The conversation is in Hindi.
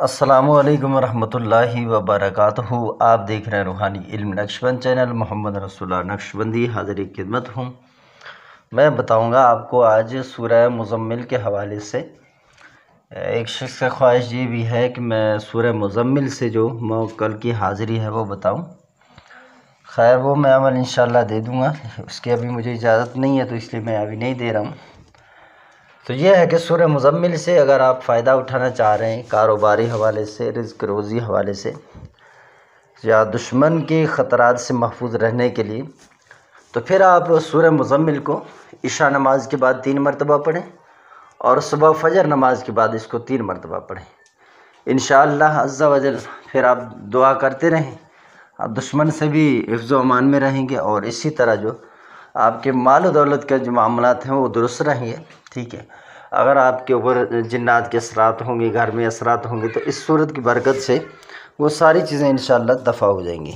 अस्सलामुअलैकुम रहमतुल्लाहि व बरकातहू। आप देख रहे हैं रूहानी इल्म नक्शबंद चैनल। मोहम्मद रसूलुल्लाह नक्शबंदी हाज़िर खिदमत हूँ। मैं बताऊँगा आपको आज सूरह मुज़म्मिल के हवाले से। एक शख्स का ख्वाहिश ये भी है कि मैं सूरह मुज़म्मिल से जो कल की हाज़िरी है वो बताऊँ। खैर वो मैं अमल इंशाअल्लाह दे दूँगा, उसकी अभी मुझे इजाज़त नहीं है तो इसलिए मैं अभी नहीं दे रहा हूँ। तो यह है कि सूरह मुज़म्मिल से अगर आप फ़ायदा उठाना चाह रहे हैं कारोबारी हवाले से, रिज़्क़ रोज़ी हवाले से, या दुश्मन के ख़तरात से महफूज रहने के लिए, तो फिर आप सूरह मुज़म्मिल को इशा नमाज के बाद 3 मरतबा पढ़ें और सुबह फ़जर नमाज के बाद इसको 3 मरतबा पढ़ें। इंशाअल्लाह अज़्ज़ा वजल फिर आप दुआ करते रहें, आप दुश्मन से भी हिफ्ज़ व अमान में रहेंगे और इसी तरह जो आपके माल और दौलत के जो मामलात हैं वो दुरुस्त रहेंगे। ठीक है, अगर आपके ऊपर जिन्नात के असरात होंगे, घर में असरात होंगे, तो इस सूरत की बरकत से वो सारी चीज़ें इंशाअल्लाह दफ़ा हो जाएंगी।